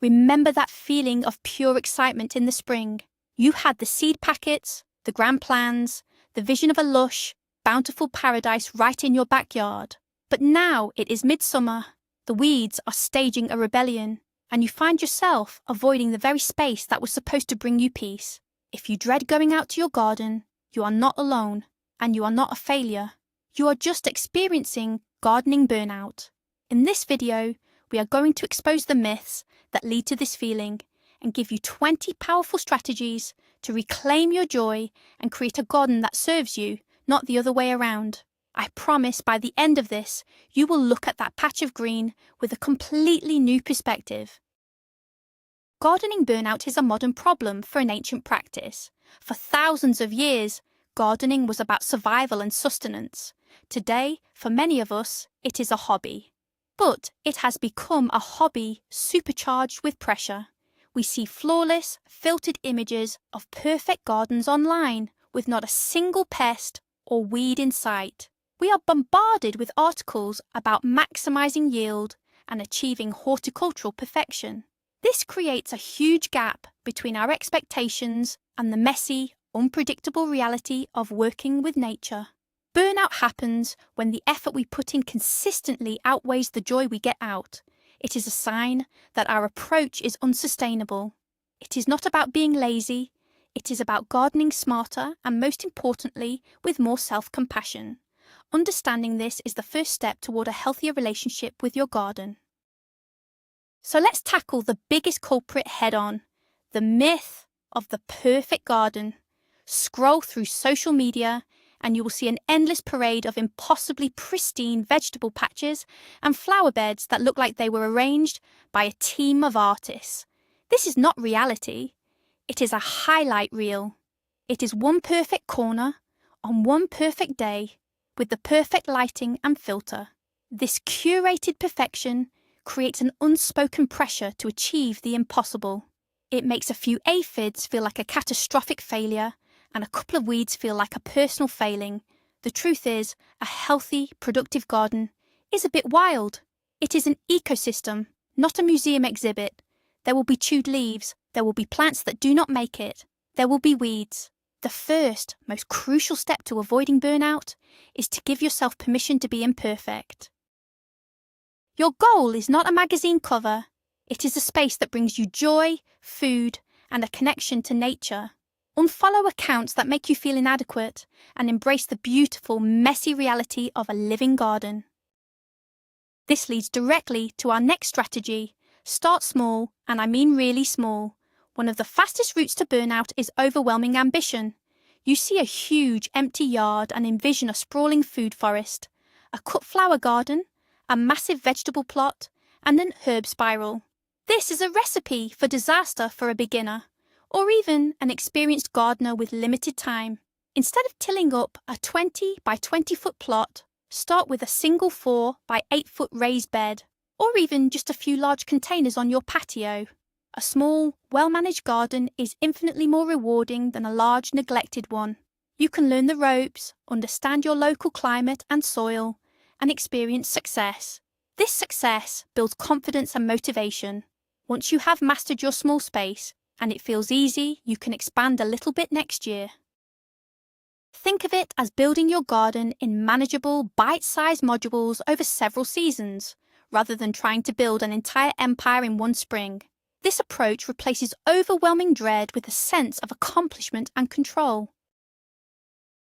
Remember that feeling of pure excitement in the spring? You had the seed packets, the grand plans, the vision of a lush, bountiful paradise right in your backyard. But now it is midsummer, the weeds are staging a rebellion, and you find yourself avoiding the very space that was supposed to bring you peace. If you dread going out to your garden, you are not alone, and you are not a failure. You are just experiencing gardening burnout. In this video, we are going to expose the myths that lead to this feeling and give you 20 powerful strategies to reclaim your joy and create a garden that serves you, not the other way around. I promise by the end of this, you will look at that patch of green with a completely new perspective. Gardening burnout is a modern problem for an ancient practice. For thousands of years, gardening was about survival and sustenance. Today, for many of us, it is a hobby. But it has become a hobby supercharged with pressure. We see flawless, filtered images of perfect gardens online with not a single pest or weed in sight. We are bombarded with articles about maximizing yield and achieving horticultural perfection. This creates a huge gap between our expectations and the messy, unpredictable reality of working with nature. Burnout happens when the effort we put in consistently outweighs the joy we get out. It is a sign that our approach is unsustainable. It is not about being lazy. It is about gardening smarter and, most importantly, with more self-compassion. Understanding this is the first step toward a healthier relationship with your garden. So let's tackle the biggest culprit head-on, the myth of the perfect garden. Scroll through social media and you will see an endless parade of impossibly pristine vegetable patches and flower beds that look like they were arranged by a team of artists. This is not reality. It is a highlight reel. It is one perfect corner on one perfect day with the perfect lighting and filter. This curated perfection creates an unspoken pressure to achieve the impossible. It makes a few aphids feel like a catastrophic failure and a couple of weeds feel like a personal failing. The truth is, a healthy, productive garden is a bit wild. It is an ecosystem, not a museum exhibit. There will be chewed leaves, there will be plants that do not make it, there will be weeds. The first, most crucial step to avoiding burnout is to give yourself permission to be imperfect. Your goal is not a magazine cover. It is a space that brings you joy, food, and a connection to nature. Unfollow accounts that make you feel inadequate and embrace the beautiful, messy reality of a living garden. This leads directly to our next strategy. Start small, and I mean really small. One of the fastest routes to burnout is overwhelming ambition. You see a huge empty yard and envision a sprawling food forest, a cut flower garden, a massive vegetable plot, and an herb spiral. This is a recipe for disaster for a beginner, or even an experienced gardener with limited time. Instead of tilling up a 20 by 20 foot plot, start with a single 4 by 8 foot raised bed, or even just a few large containers on your patio. A small, well-managed garden is infinitely more rewarding than a large, neglected one. You can learn the ropes, understand your local climate and soil, and experience success. This success builds confidence and motivation. Once you have mastered your small space, and it feels easy, you can expand a little bit next year. Think of it as building your garden in manageable, bite-sized modules over several seasons, rather than trying to build an entire empire in one spring. This approach replaces overwhelming dread with a sense of accomplishment and control.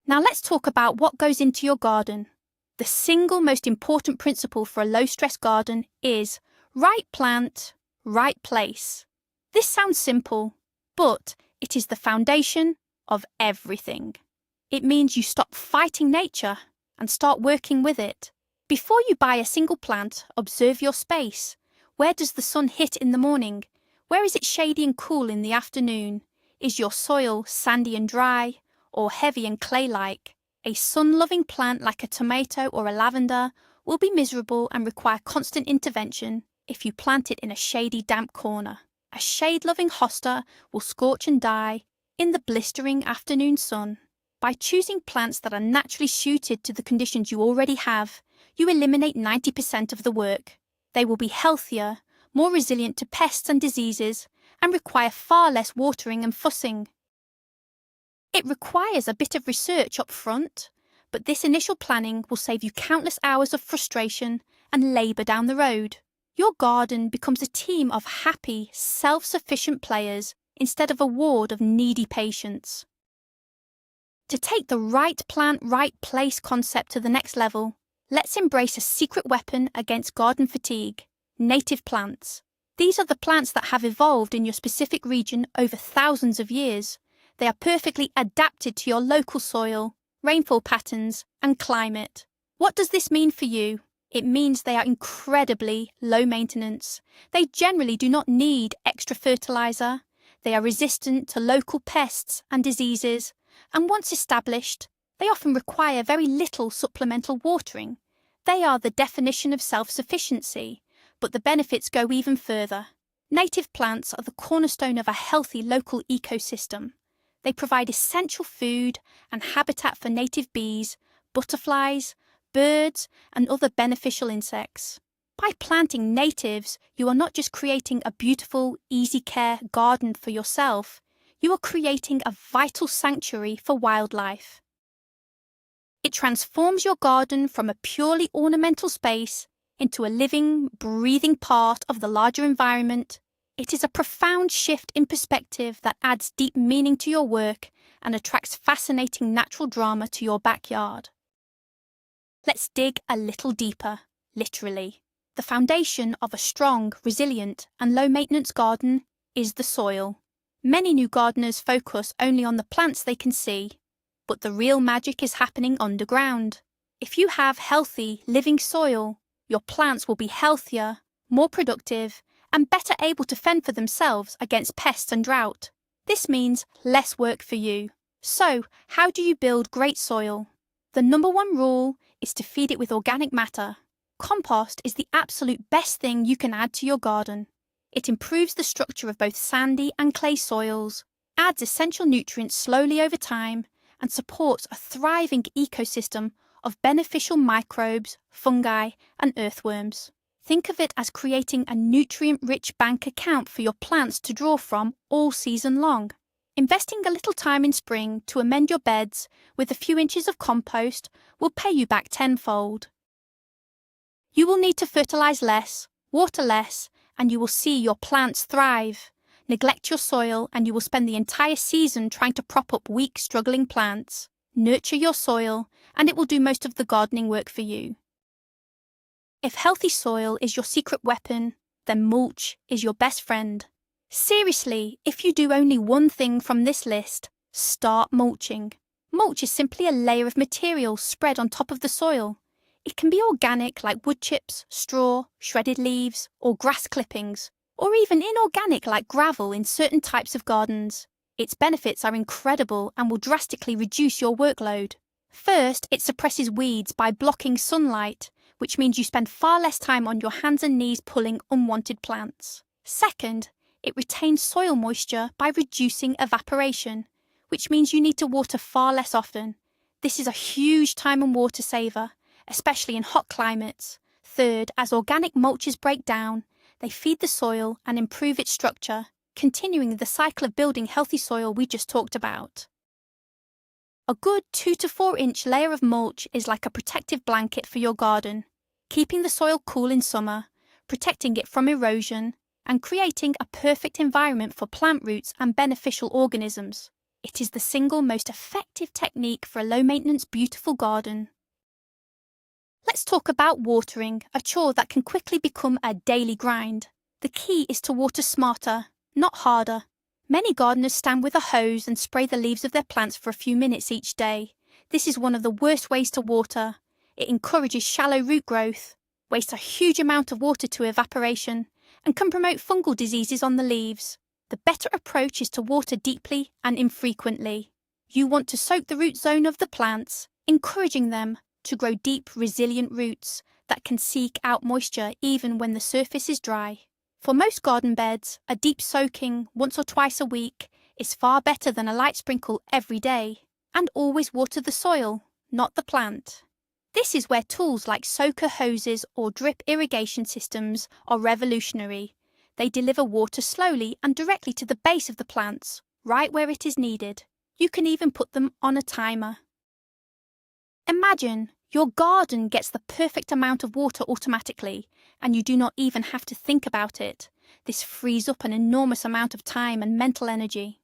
Now let's talk about what goes into your garden. The single most important principle for a low-stress garden is right plant, right place. This sounds simple, but it is the foundation of everything. It means you stop fighting nature and start working with it. Before you buy a single plant, observe your space. Where does the sun hit in the morning? Where is it shady and cool in the afternoon? Is your soil sandy and dry, or heavy and clay-like? A sun-loving plant like a tomato or a lavender will be miserable and require constant intervention if you plant it in a shady, damp corner. A shade-loving hosta will scorch and die in the blistering afternoon sun. By choosing plants that are naturally suited to the conditions you already have, you eliminate 90% of the work. They will be healthier, more resilient to pests and diseases, and require far less watering and fussing. It requires a bit of research up front, but this initial planning will save you countless hours of frustration and labour down the road. Your garden becomes a team of happy, self-sufficient players instead of a ward of needy patients. To take the right plant, right place concept to the next level, let's embrace a secret weapon against garden fatigue: native plants. These are the plants that have evolved in your specific region over thousands of years. They are perfectly adapted to your local soil, rainfall patterns, and climate. What does this mean for you? It means they are incredibly low maintenance. They generally do not need extra fertilizer. They are resistant to local pests and diseases, and once established, they often require very little supplemental watering. They are the definition of self-sufficiency, but the benefits go even further. Native plants are the cornerstone of a healthy local ecosystem. They provide essential food and habitat for native bees, butterflies, birds, and other beneficial insects. By planting natives, you are not just creating a beautiful, easy-care garden for yourself, you are creating a vital sanctuary for wildlife. It transforms your garden from a purely ornamental space into a living, breathing part of the larger environment. It is a profound shift in perspective that adds deep meaning to your work and attracts fascinating natural drama to your backyard. Let's dig a little deeper, literally. The foundation of a strong, resilient, and low-maintenance garden is the soil. Many new gardeners focus only on the plants they can see, but the real magic is happening underground. If you have healthy, living soil, your plants will be healthier, more productive, and better able to fend for themselves against pests and drought. This means less work for you. So, how do you build great soil? The number one rule is to feed it with organic matter. Compost is the absolute best thing you can add to your garden. It improves the structure of both sandy and clay soils, adds essential nutrients slowly over time, and supports a thriving ecosystem of beneficial microbes, fungi, and earthworms. Think of it as creating a nutrient-rich bank account for your plants to draw from all season long. Investing a little time in spring to amend your beds with a few inches of compost will pay you back tenfold. You will need to fertilize less, water less, and you will see your plants thrive. Neglect your soil and you will spend the entire season trying to prop up weak, struggling plants. Nurture your soil and it will do most of the gardening work for you. If healthy soil is your secret weapon, then mulch is your best friend. Seriously, if you do only one thing from this list, start mulching. Mulch is simply a layer of material spread on top of the soil. It can be organic like wood chips, straw, shredded leaves, or grass clippings, or even inorganic like gravel in certain types of gardens. Its benefits are incredible and will drastically reduce your workload. First, it suppresses weeds by blocking sunlight, which means you spend far less time on your hands and knees pulling unwanted plants. Second, it retains soil moisture by reducing evaporation, which means you need to water far less often. This is a huge time and water saver, especially in hot climates. Third, as organic mulches break down, they feed the soil and improve its structure, continuing the cycle of building healthy soil we just talked about. A good 2 to 4 inch layer of mulch is like a protective blanket for your garden, keeping the soil cool in summer, protecting it from erosion, and creating a perfect environment for plant roots and beneficial organisms. It is the single most effective technique for a low-maintenance, beautiful garden. Let's talk about watering, a chore that can quickly become a daily grind. The key is to water smarter, not harder. Many gardeners stand with a hose and spray the leaves of their plants for a few minutes each day. This is one of the worst ways to water. It encourages shallow root growth, wastes a huge amount of water to evaporation, and can promote fungal diseases on the leaves. The better approach is to water deeply and infrequently. You want to soak the root zone of the plants, encouraging them to grow deep, resilient roots that can seek out moisture even when the surface is dry. For most garden beds, a deep soaking once or twice a week is far better than a light sprinkle every day. And always water the soil, not the plant. This is where tools like soaker hoses or drip irrigation systems are revolutionary. They deliver water slowly and directly to the base of the plants, right where it is needed. You can even put them on a timer. Imagine your garden gets the perfect amount of water automatically, and you do not even have to think about it. This frees up an enormous amount of time and mental energy.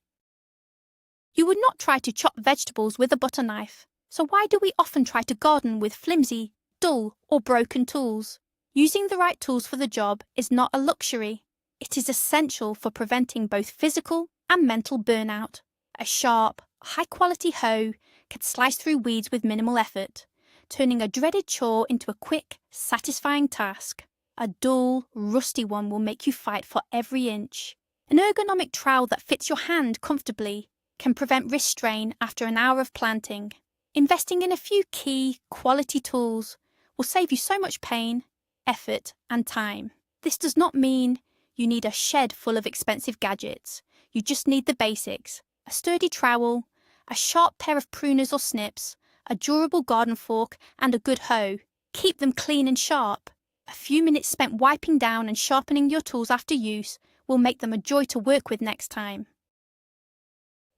You would not try to chop vegetables with a butter knife, so why do we often try to garden with flimsy, dull, or broken tools? Using the right tools for the job is not a luxury. It is essential for preventing both physical and mental burnout. A sharp, high-quality hoe can slice through weeds with minimal effort, turning a dreaded chore into a quick, satisfying task. A dull, rusty one will make you fight for every inch. An ergonomic trowel that fits your hand comfortably can prevent wrist strain after an hour of planting. Investing in a few key, quality tools will save you so much pain, effort, and time. This does not mean you need a shed full of expensive gadgets. You just need the basics: a sturdy trowel, a sharp pair of pruners or snips, a durable garden fork, and a good hoe. Keep them clean and sharp. A few minutes spent wiping down and sharpening your tools after use will make them a joy to work with next time.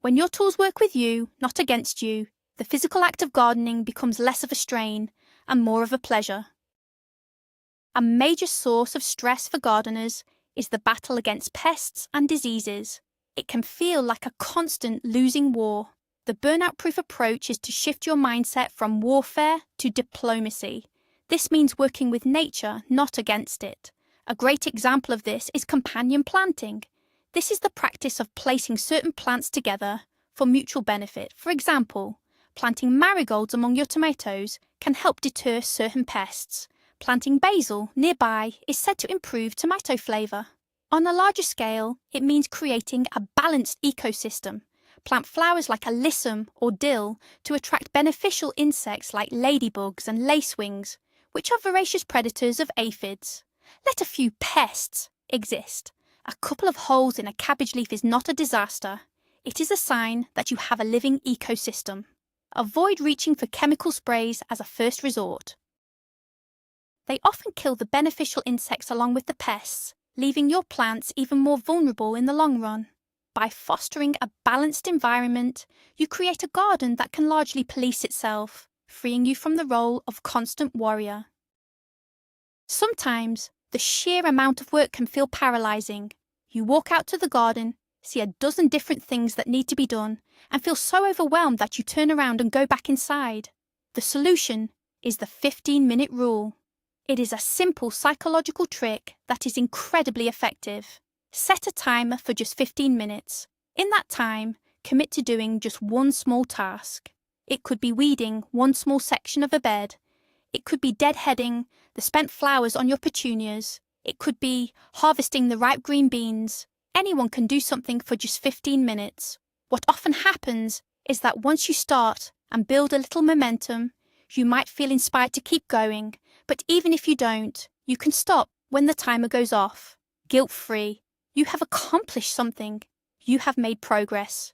When your tools work with you, not against you, the physical act of gardening becomes less of a strain and more of a pleasure. A major source of stress for gardeners is the battle against pests and diseases. It can feel like a constant losing war. The burnout-proof approach is to shift your mindset from warfare to diplomacy. This means working with nature, not against it. A great example of this is companion planting. This is the practice of placing certain plants together for mutual benefit. For example, planting marigolds among your tomatoes can help deter certain pests. Planting basil nearby is said to improve tomato flavour. On a larger scale, it means creating a balanced ecosystem. Plant flowers like alyssum or dill to attract beneficial insects like ladybugs and lacewings, which are voracious predators of aphids. Let a few pests exist. A couple of holes in a cabbage leaf is not a disaster. It is a sign that you have a living ecosystem. Avoid reaching for chemical sprays as a first resort. They often kill the beneficial insects along with the pests, leaving your plants even more vulnerable in the long run. By fostering a balanced environment, you create a garden that can largely police itself, freeing you from the role of constant warrior. Sometimes, the sheer amount of work can feel paralyzing. You walk out to the garden, see a dozen different things that need to be done, and feel so overwhelmed that you turn around and go back inside. The solution is the 15-minute rule. It is a simple psychological trick that is incredibly effective. Set a timer for just 15 minutes. In that time, commit to doing just one small task. It could be weeding one small section of a bed. It could be deadheading the spent flowers on your petunias. It could be harvesting the ripe green beans. Anyone can do something for just 15 minutes. What often happens is that once you start and build a little momentum, you might feel inspired to keep going, but even if you don't, you can stop when the timer goes off. Guilt-free. You have accomplished something. You have made progress.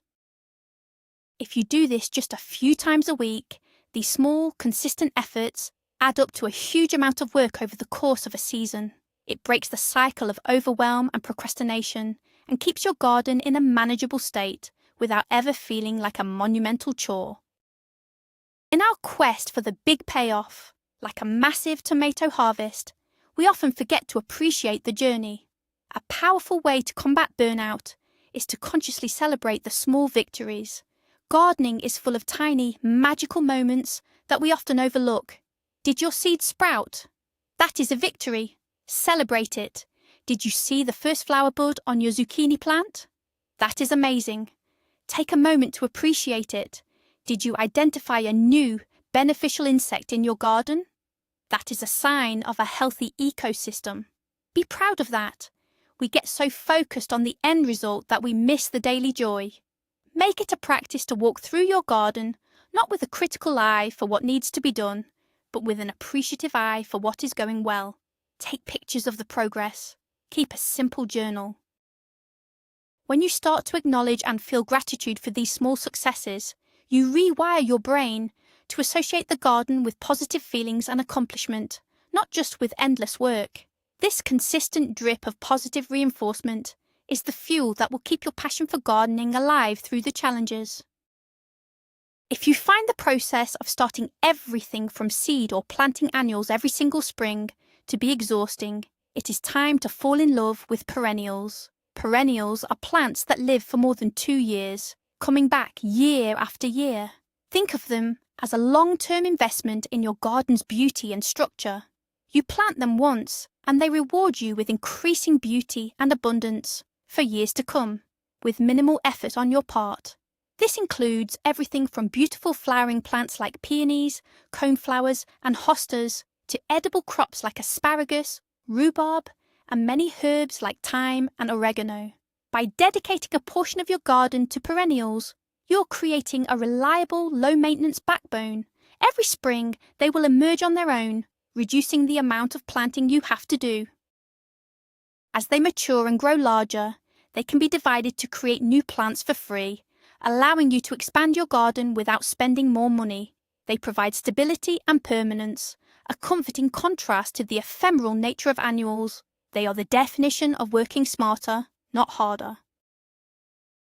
If you do this just a few times a week, these small, consistent efforts add up to a huge amount of work over the course of a season. It breaks the cycle of overwhelm and procrastination and keeps your garden in a manageable state without ever feeling like a monumental chore. In our quest for the big payoff, like a massive tomato harvest, we often forget to appreciate the journey. A powerful way to combat burnout is to consciously celebrate the small victories. Gardening is full of tiny, magical moments that we often overlook. Did your seed sprout? That is a victory. Celebrate it. Did you see the first flower bud on your zucchini plant? That is amazing. Take a moment to appreciate it. Did you identify a new, beneficial insect in your garden? That is a sign of a healthy ecosystem. Be proud of that. We get so focused on the end result that we miss the daily joy. Make it a practice to walk through your garden, not with a critical eye for what needs to be done, but with an appreciative eye for what is going well. Take pictures of the progress. Keep a simple journal. When you start to acknowledge and feel gratitude for these small successes, you rewire your brain to associate the garden with positive feelings and accomplishment, not just with endless work. This consistent drip of positive reinforcement is the fuel that will keep your passion for gardening alive through the challenges. If you find the process of starting everything from seed or planting annuals every single spring to be exhausting, it is time to fall in love with perennials. Perennials are plants that live for more than 2 years, coming back year after year. Think of them as a long-term investment in your garden's beauty and structure. You plant them once, and they reward you with increasing beauty and abundance for years to come, with minimal effort on your part. This includes everything from beautiful flowering plants like peonies, coneflowers, and hostas to edible crops like asparagus, rhubarb, and many herbs like thyme and oregano. By dedicating a portion of your garden to perennials, you're creating a reliable, low-maintenance backbone. Every spring, they will emerge on their own, reducing the amount of planting you have to do. As they mature and grow larger, they can be divided to create new plants for free, allowing you to expand your garden without spending more money. They provide stability and permanence, a comforting contrast to the ephemeral nature of annuals. They are the definition of working smarter, not harder.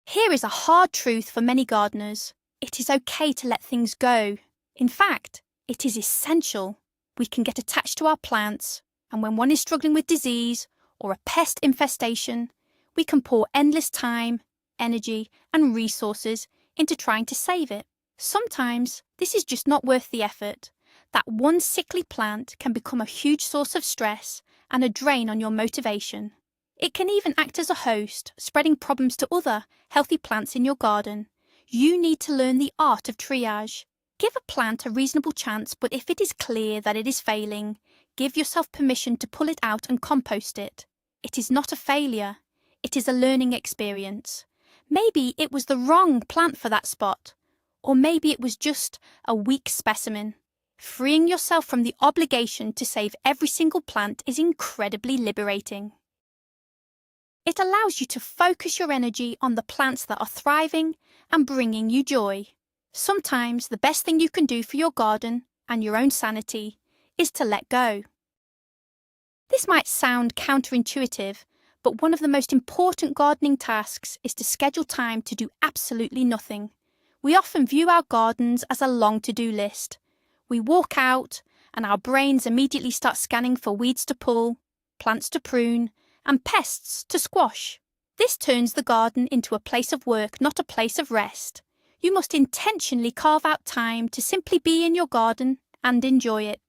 Here is a hard truth for many gardeners. It is okay to let things go. In fact, it is essential. We can get attached to our plants, and when one is struggling with disease or a pest infestation, we can pour endless time, energy, and resources into trying to save it. Sometimes this is just not worth the effort. That one sickly plant can become a huge source of stress and a drain on your motivation. It can even act as a host, spreading problems to other healthy plants in your garden. You need to learn the art of triage. Give a plant a reasonable chance, but if it is clear that it is failing, give yourself permission to pull it out and compost it. It is not a failure. It is a learning experience. Maybe it was the wrong plant for that spot, or maybe it was just a weak specimen. Freeing yourself from the obligation to save every single plant is incredibly liberating. It allows you to focus your energy on the plants that are thriving and bringing you joy. Sometimes the best thing you can do for your garden and your own sanity is to let go. This might sound counterintuitive, but one of the most important gardening tasks is to schedule time to do absolutely nothing. We often view our gardens as a long to-do list. We walk out, and our brains immediately start scanning for weeds to pull, plants to prune, and pests to squash. This turns the garden into a place of work, not a place of rest. You must intentionally carve out time to simply be in your garden and enjoy it.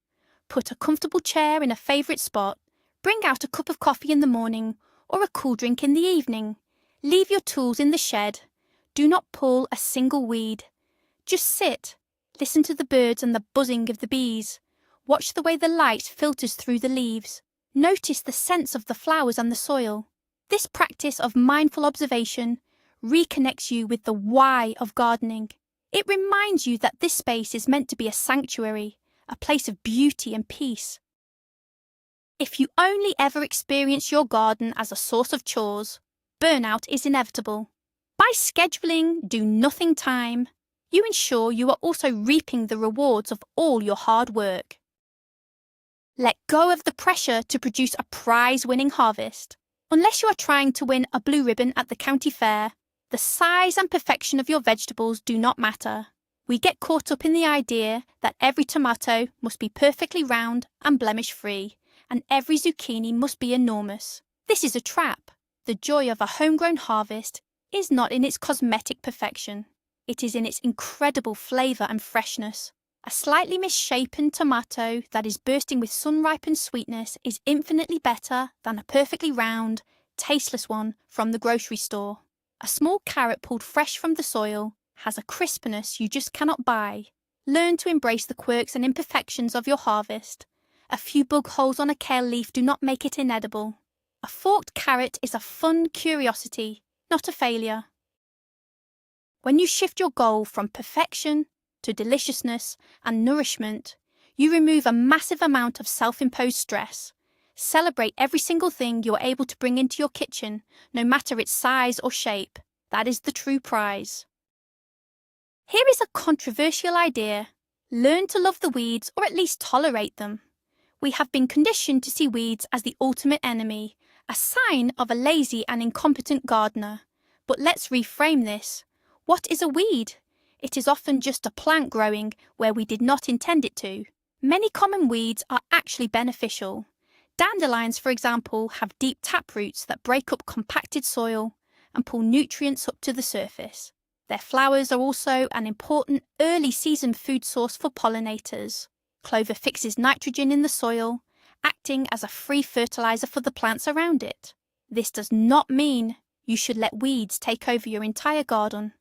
Put a comfortable chair in a favourite spot, bring out a cup of coffee in the morning or a cool drink in the evening. Leave your tools in the shed. Do not pull a single weed. Just sit, listen to the birds and the buzzing of the bees. Watch the way the light filters through the leaves. Notice the scents of the flowers and the soil. This practice of mindful observation reconnects you with the why of gardening. It reminds you that this space is meant to be a sanctuary, a place of beauty and peace. If you only ever experience your garden as a source of chores, burnout is inevitable. By scheduling do-nothing time, you ensure you are also reaping the rewards of all your hard work. Let go of the pressure to produce a prize-winning harvest. Unless you are trying to win a blue ribbon at the county fair, the size and perfection of your vegetables do not matter. We get caught up in the idea that every tomato must be perfectly round and blemish-free, and every zucchini must be enormous. This is a trap. The joy of a homegrown harvest is not in its cosmetic perfection. It is in its incredible flavour and freshness. A slightly misshapen tomato that is bursting with sun-ripened sweetness is infinitely better than a perfectly round, tasteless one from the grocery store. A small carrot pulled fresh from the soil has a crispness you just cannot buy. Learn to embrace the quirks and imperfections of your harvest. A few bug holes on a kale leaf do not make it inedible. A forked carrot is a fun curiosity, not a failure. When you shift your goal from perfection to deliciousness and nourishment, you remove a massive amount of self-imposed stress. Celebrate every single thing you are able to bring into your kitchen, no matter its size or shape. That is the true prize. Here is a controversial idea. Learn to love the weeds or at least tolerate them. We have been conditioned to see weeds as the ultimate enemy, a sign of a lazy and incompetent gardener. But let's reframe this. What is a weed? It is often just a plant growing where we did not intend it to. Many common weeds are actually beneficial. Dandelions, for example, have deep taproots that break up compacted soil and pull nutrients up to the surface. Their flowers are also an important early season food source for pollinators. Clover fixes nitrogen in the soil, acting as a free fertilizer for the plants around it. This does not mean you should let weeds take over your entire garden,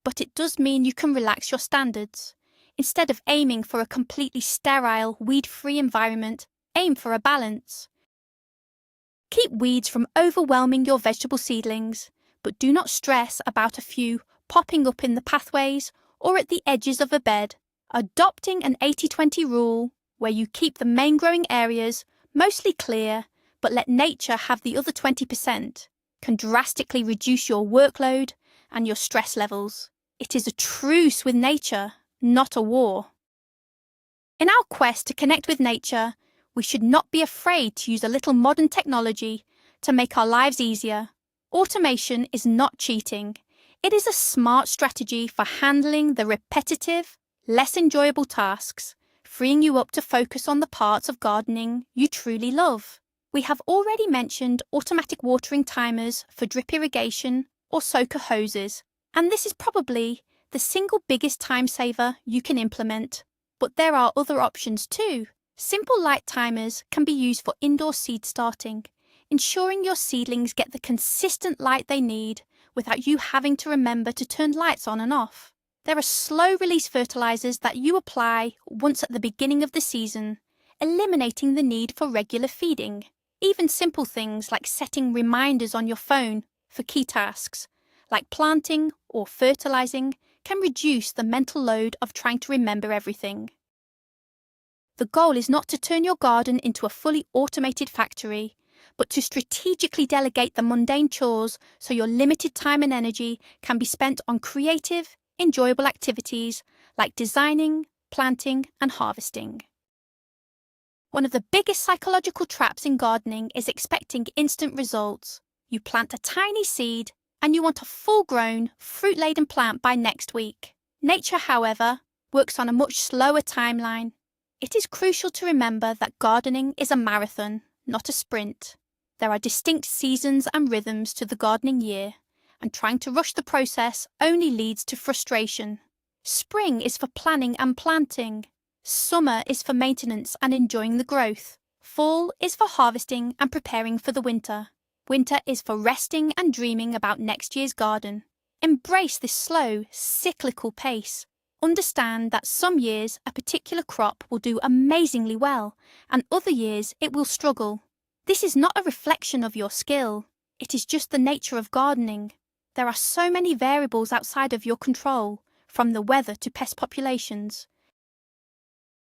but it does mean you can relax your standards. Instead of aiming for a completely sterile, weed-free environment, aim for a balance. Keep weeds from overwhelming your vegetable seedlings, but do not stress about a few popping up in the pathways or at the edges of a bed. Adopting an 80-20 rule, where you keep the main growing areas mostly clear but let nature have the other 20%, can drastically reduce your workload and your stress levels. It is a truce with nature, not a war. In our quest to connect with nature, we should not be afraid to use a little modern technology to make our lives easier. Automation is not cheating. It is a smart strategy for handling the repetitive, less enjoyable tasks, freeing you up to focus on the parts of gardening you truly love. We have already mentioned automatic watering timers for drip irrigation or soaker hoses, and this is probably the single biggest time saver you can implement. But there are other options too. Simple light timers can be used for indoor seed starting, ensuring your seedlings get the consistent light they need without you having to remember to turn lights on and off. There are slow-release fertilizers that you apply once at the beginning of the season, eliminating the need for regular feeding. Even simple things like setting reminders on your phone for key tasks, like planting or fertilizing, can reduce the mental load of trying to remember everything. The goal is not to turn your garden into a fully automated factory, but to strategically delegate the mundane chores so your limited time and energy can be spent on creative, enjoyable activities like designing, planting, and harvesting. One of the biggest psychological traps in gardening is expecting instant results. You plant a tiny seed and you want a full-grown, fruit-laden plant by next week. Nature, however, works on a much slower timeline. It is crucial to remember that gardening is a marathon, not a sprint. There are distinct seasons and rhythms to the gardening year, and trying to rush the process only leads to frustration. Spring is for planning and planting. Summer is for maintenance and enjoying the growth. Fall is for harvesting and preparing for the winter. Winter is for resting and dreaming about next year's garden. Embrace this slow, cyclical pace. Understand that some years a particular crop will do amazingly well, and other years it will struggle. This is not a reflection of your skill. It is just the nature of gardening. There are so many variables outside of your control, from the weather to pest populations.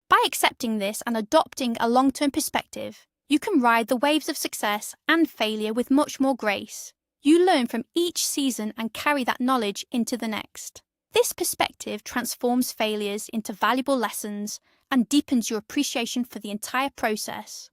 By accepting this and adopting a long-term perspective, you can ride the waves of success and failure with much more grace. You learn from each season and carry that knowledge into the next. This perspective transforms failures into valuable lessons and deepens your appreciation for the entire process.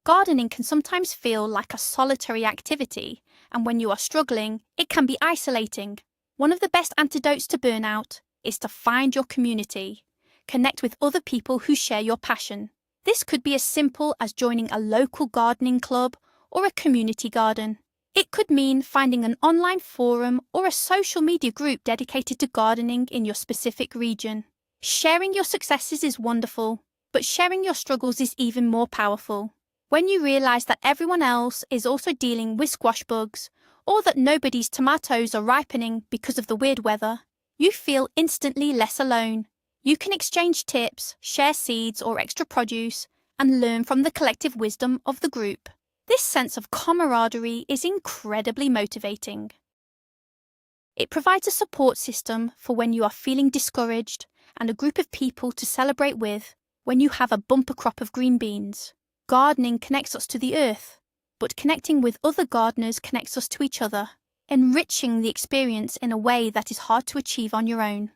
Gardening can sometimes feel like a solitary activity, and when you are struggling, it can be isolating. One of the best antidotes to burnout is to find your community. Connect with other people who share your passion. This could be as simple as joining a local gardening club or a community garden. It could mean finding an online forum or a social media group dedicated to gardening in your specific region. Sharing your successes is wonderful, but sharing your struggles is even more powerful. When you realize that everyone else is also dealing with squash bugs, or that nobody's tomatoes are ripening because of the weird weather, you feel instantly less alone. You can exchange tips, share seeds or extra produce, and learn from the collective wisdom of the group. This sense of camaraderie is incredibly motivating. It provides a support system for when you are feeling discouraged and a group of people to celebrate with when you have a bumper crop of green beans. Gardening connects us to the earth, but connecting with other gardeners connects us to each other, enriching the experience in a way that is hard to achieve on your own.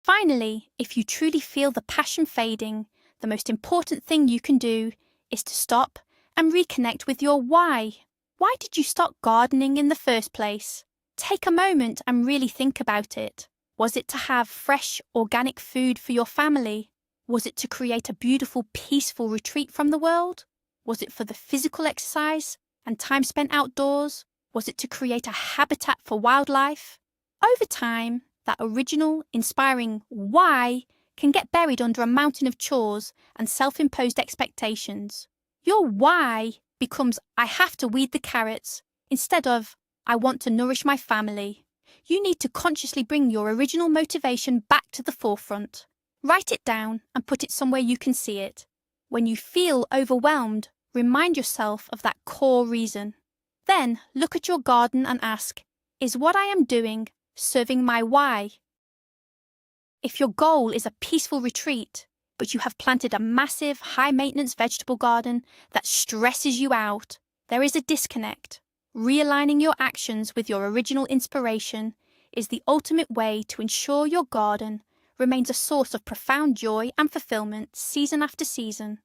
Finally, if you truly feel the passion fading, the most important thing you can do is to stop and reconnect with your why. Why did you start gardening in the first place? Take a moment and really think about it. Was it to have fresh, organic food for your family? Was it to create a beautiful, peaceful retreat from the world? Was it for the physical exercise and time spent outdoors? Was it to create a habitat for wildlife? Over time, that original, inspiring why can get buried under a mountain of chores and self-imposed expectations. Your why becomes, I have to weed the carrots, instead of, I want to nourish my family. You need to consciously bring your original motivation back to the forefront. Write it down and put it somewhere you can see it. When you feel overwhelmed, remind yourself of that core reason. Then look at your garden and ask, is what I am doing serving my why? If your goal is a peaceful retreat, but you have planted a massive, high-maintenance vegetable garden that stresses you out, there is a disconnect. Realigning your actions with your original inspiration is the ultimate way to ensure your garden remains a source of profound joy and fulfillment season after season.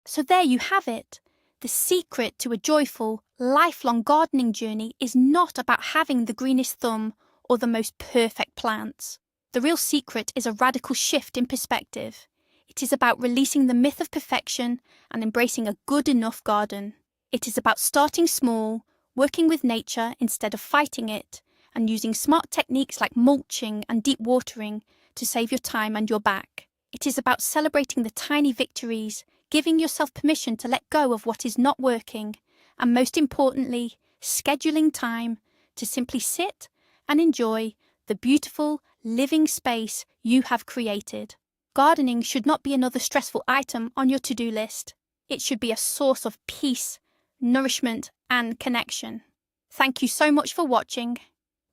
So there you have it. The secret to a joyful, lifelong gardening journey is not about having the greenest thumb or the most perfect plants. The real secret is a radical shift in perspective. It is about releasing the myth of perfection and embracing a good enough garden. It is about starting small, working with nature instead of fighting it, and using smart techniques like mulching and deep watering to save your time and your back. It is about celebrating the tiny victories, giving yourself permission to let go of what is not working, and most importantly, scheduling time to simply sit and enjoy the beautiful, living space you have created. Gardening should not be another stressful item on your to-do list. It should be a source of peace, nourishment, and connection. Thank you so much for watching.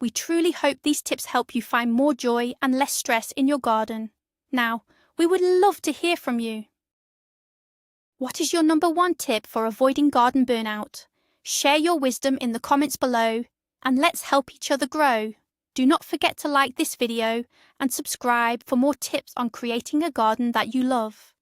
We truly hope these tips help you find more joy and less stress in your garden. Now, we would love to hear from you. What is your number one tip for avoiding garden burnout? Share your wisdom in the comments below, and let's help each other grow. Do not forget to like this video and subscribe for more tips on creating a garden that you love.